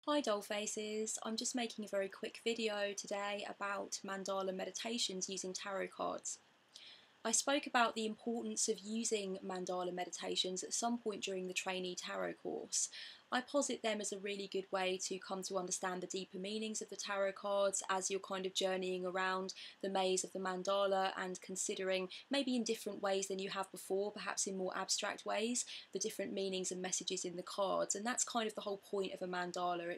Hi Dollfaces, I'm just making a very quick video today about mandala meditations using tarot cards. I spoke about the importance of using mandala meditations at some point during the trainee tarot course. I posit them as a really good way to come to understand the deeper meanings of the tarot cards as you're kind of journeying around the maze of the mandala and considering, maybe in different ways than you have before, perhaps in more abstract ways, the different meanings and messages in the cards. And that's kind of the whole point of a mandala.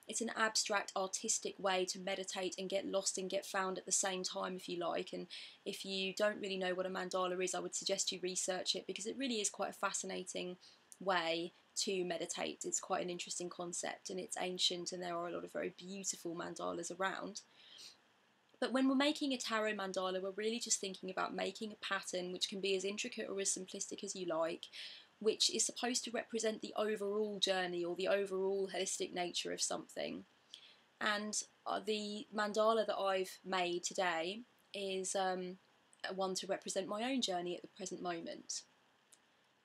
It's an abstract, artistic way to meditate and get lost and get found at the same time, if you like. And if you don't really know what a mandala is, I would suggest you research it, because it really is quite a fascinating way to meditate. It's quite an interesting concept, and it's ancient, and there are a lot of very beautiful mandalas around. But when we're making a tarot mandala, we're really just thinking about making a pattern which can be as intricate or as simplistic as you like, which is supposed to represent the overall journey or the overall holistic nature of something. And the mandala that I've made today is one to represent my own journey at the present moment.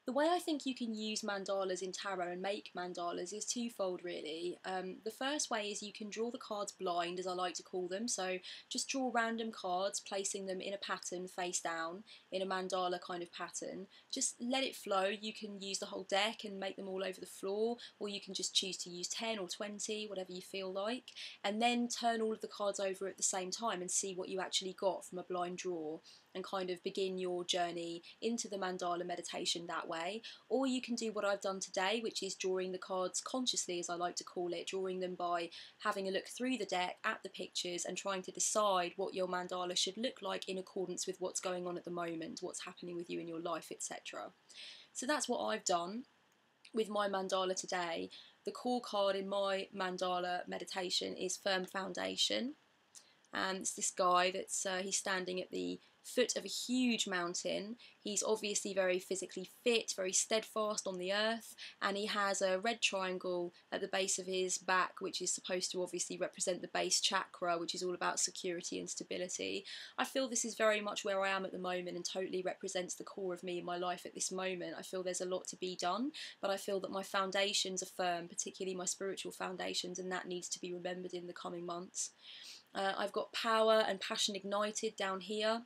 The way I think you can use mandalas in tarot and make mandalas is twofold, really. The first way is you can draw the cards blind, as I like to call them. So just draw random cards, placing them in a pattern face down, in a mandala kind of pattern. Just let it flow. You can use the whole deck and make them all over the floor, or you can just choose to use 10 or 20, whatever you feel like, and then turn all of the cards over at the same time and see what you actually got from a blind draw, and kind of begin your journey into the mandala meditation that way. Or you can do what I've done today, which is drawing the cards consciously, as I like to call it, drawing them by having a look through the deck at the pictures and trying to decide what your mandala should look like in accordance with what's going on at the moment, what's happening with you in your life, etc. So that's what I've done with my mandala today. The core card in my mandala meditation is Firm Foundation. And it's this guy that's he's standing at the foot of a huge mountain. He's obviously very physically fit, very steadfast on the earth, and he has a red triangle at the base of his back, which is supposed to obviously represent the base chakra, which is all about security and stability. I feel this is very much where I am at the moment and totally represents the core of me in my life at this moment. I feel there's a lot to be done, but I feel that my foundations are firm, particularly my spiritual foundations, and that needs to be remembered in the coming months. I've got Power and Passion Ignited down here.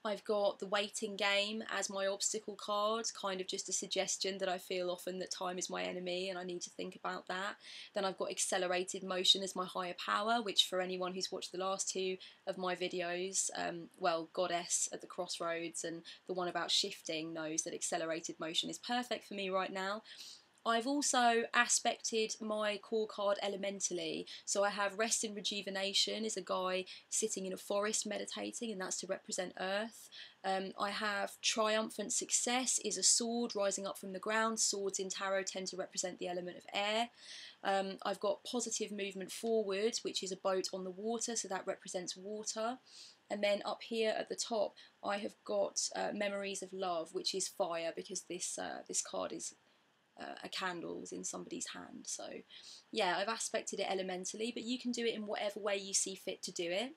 I've got the Waiting Game as my obstacle card, kind of just a suggestion that I feel often that time is my enemy and I need to think about that. Then I've got Accelerated Motion as my higher power, which for anyone who's watched the last two of my videos, well, Goddess at the Crossroads and the one about shifting, knows that accelerated motion is perfect for me right now. I've also aspected my core card elementally. So I have Rest and Rejuvenation is a guy sitting in a forest meditating, and that's to represent earth. I have Triumphant Success is a sword rising up from the ground. Swords in tarot tend to represent the element of air. I've got Positive Movement Forward, which is a boat on the water, so that represents water. And then up here at the top, I have got Memories of Love, which is fire, because this card is a candle's in somebody's hand. So yeah, I've aspected it elementally, but you can do it in whatever way you see fit to do it.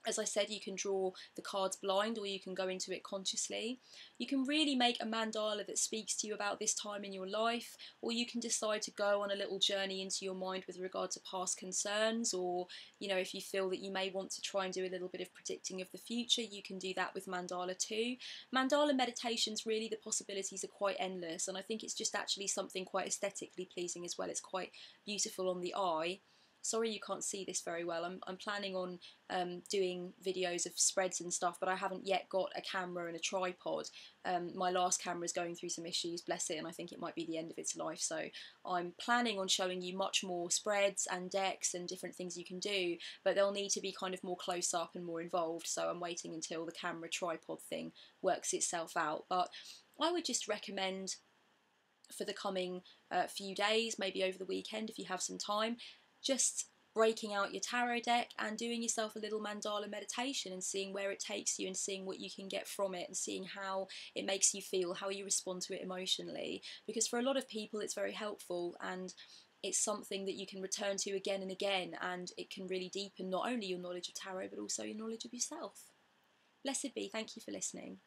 As I said, you can draw the cards blind, or you can go into it consciously. You can really make a mandala that speaks to you about this time in your life, or you can decide to go on a little journey into your mind with regard to past concerns, or, you know, if you feel that you may want to try and do a little bit of predicting of the future, you can do that with mandala too. Mandala meditations, really the possibilities are quite endless, and I think it's just actually something quite aesthetically pleasing as well. It's quite beautiful on the eye. Sorry you can't see this very well. I'm planning on doing videos of spreads and stuff, but I haven't yet got a camera and a tripod. My last camera is going through some issues, bless it, and I think it might be the end of its life. So I'm planning on showing you much more spreads and decks and different things you can do, but they'll need to be kind of more close up and more involved. So I'm waiting until the camera tripod thing works itself out. But I would just recommend, for the coming few days, maybe over the weekend if you have some time, just breaking out your tarot deck and doing yourself a little mandala meditation and seeing where it takes you and seeing what you can get from it and seeing how it makes you feel, how you respond to it emotionally. Because for a lot of people it's very helpful, and it's something that you can return to again and again, and it can really deepen not only your knowledge of tarot but also your knowledge of yourself. Blessed be, thank you for listening.